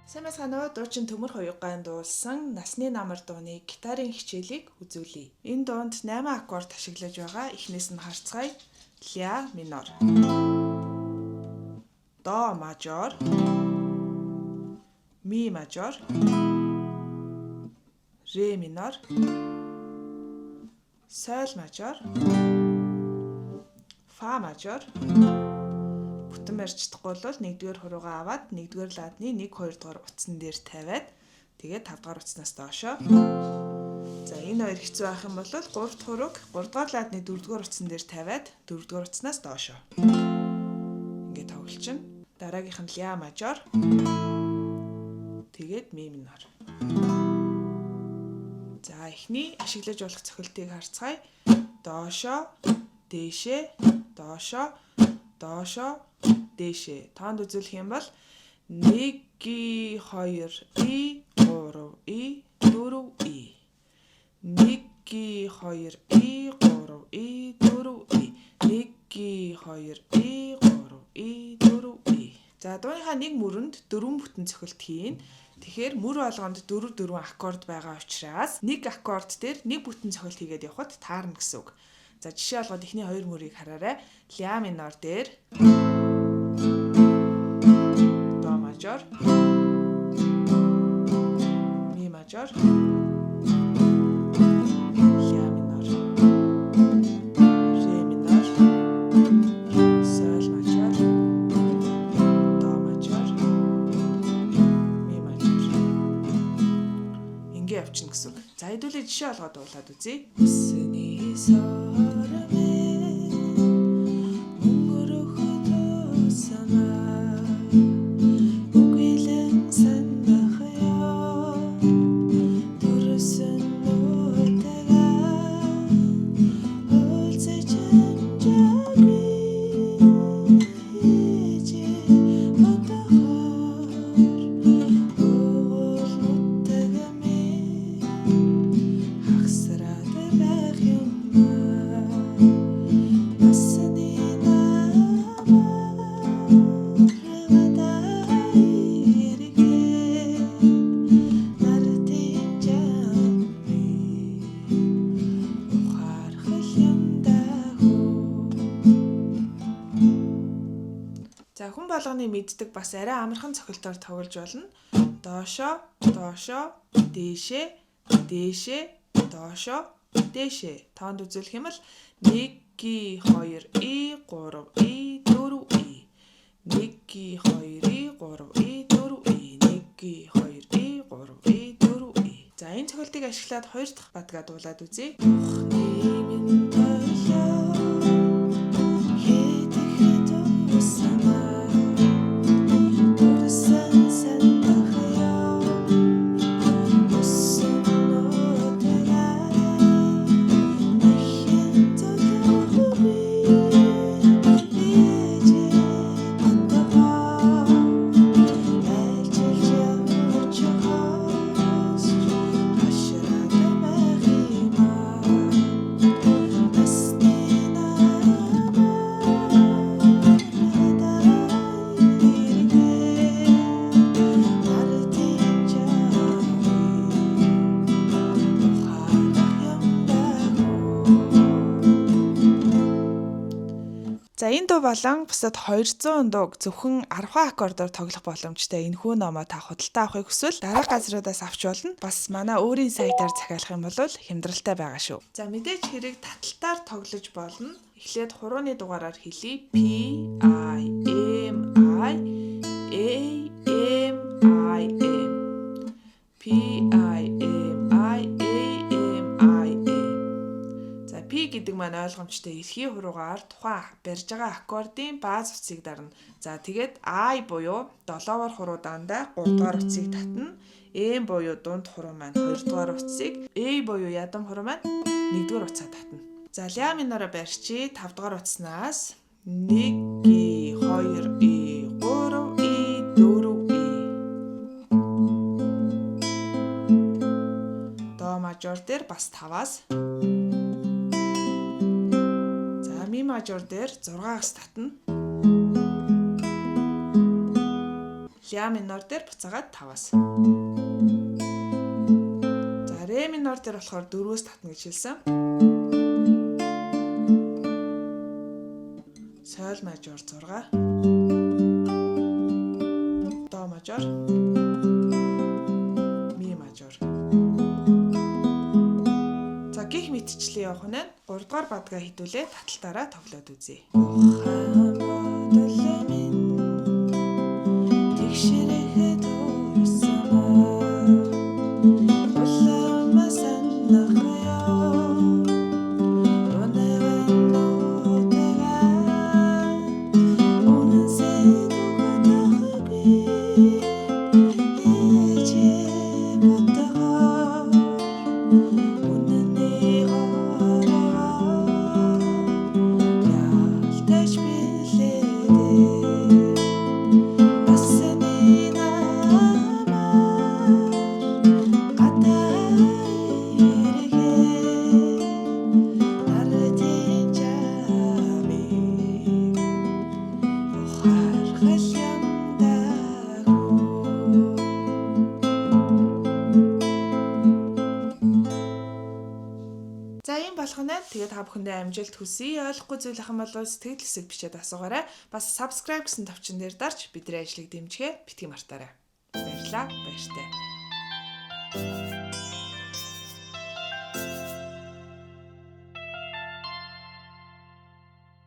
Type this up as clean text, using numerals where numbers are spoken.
Сайн байцгаана уу? Дуучин Төмөр Хоёггаан дуулсан Насны намар дууны гитарын хичээлийг үзүүлье. Энэ дуунд 8 аккорд ашиглаж байгаа. Эхнээс нь харцгаая. Ля минор, до мажор, ми мажор, ре минор, соль мажор, фа мажор. Бүтэн барьж чадахгүй бол 1-р хуруугаа аваад 1-р ладны 1-2 дугаар утсан дээр тавиад тэгээд 5-р утснаас доошоо. За энэ хоёр хэцүү байх юм бол 3-р хурууг 3-р ладны 4-р утсан дээр тавиад 4-р утснаас доошоо. Ингээд тоглолчихно. Дараагийнх нь ля мажор. Тэгээд ми минор. За эхний ашиглаж болох цохилтыг харцгаая. Доошоо, дээшээ, доошоо, доошоо, дээшээ. Тоонд үзүүлэх юм бол 1 2 и 3 и 4 и 1 2 и 3 и 4 и 1 2 и 3 и 4 и. За дууныхаа нэг мөрөнд 4 бүтэн цохилт хийн. Тэгэхээр мөр болгонд 4 аккорд байгаа учраас нэг аккорд дээр нэг бүтэн цохилт хийгээд явхад таарна гэсэн үг. За жишээ олгоод эхний 2 мөрийг хараарай. Ля минор дээр до мажор, ми мажор, ля минор, ре минор, соль мажор, до мажор, ми мажор. Ингээ явчихна гэсэн үг. За хэдүүлээ жишээ олгоод дуулаад үзье. Өсний сорме хүн болгоны мэддэг бас арай амархан цохилтоор тоглож болно. Доошоо, доошоо, дээшээ, дээшээ, доошоо, дээшээ. Тоонд үзүүлэх юм бол 1 2 и 3 и 4 и 1 2 и 3 и 4 и 1 2 и 3 и 4 и. За энэ цохилтыг ашиглаад 2 дахь бадгаа дуулаад үзье. За энэ дуу болон бусад 200 дууг зөвхөн 10 аккордоор тоглох боломжтой энэхүү номоо та худалдаа авахыг хүсвэл дараа газруудаас авч болно. Бас манай өөрийн сайтаар захиалах юм бол хямдралтай байгаа шүү. За мэдээж хэрэг таталтаар тоглож болно. Эхлээд хурууны дугаараар хэлье. P I M I A M I M P I M I A M I M. За P гэдэг маань ойлгомжтой эрхий хуруугаар тухайн барьж байгаа аккордын бааз утсыг дарна. За тэгээд I буюу 7-р хуруу даандаа 3-р утсыг татна. M буюу дунд хуруу маань 2-р утсыг, A буюу ядам хуруу маань 1-р утсаа татна. За ля минороо барьчи 5-р утснаас 1 2 и 3 и 4 и. До мажор дээр бас 5-аас. Ми мажор дээр 6-аас татна. ля минор дээр буцаагаад 5-аас. За ре минор дээр болохоор 4-өөс татна гэж хэлсэн. Соль мажор 6. До мажор. Ми мажор. За гих мэтчлээ явах нь 3 дугаар бадгаа хідүүлээ таталтаараа тоглоод үзье. Тэгээд та бүхэндээ амжилт хүсье. Ойлгохгүй зүйл ах юм бол сэтгэл хэсэг бичээд асуугаарай. Бас subscribe гэсэн товчон дээр дарж бидний ажлыг дэмжихээ битгий мартаарай. Баярлалаа. Баяртай.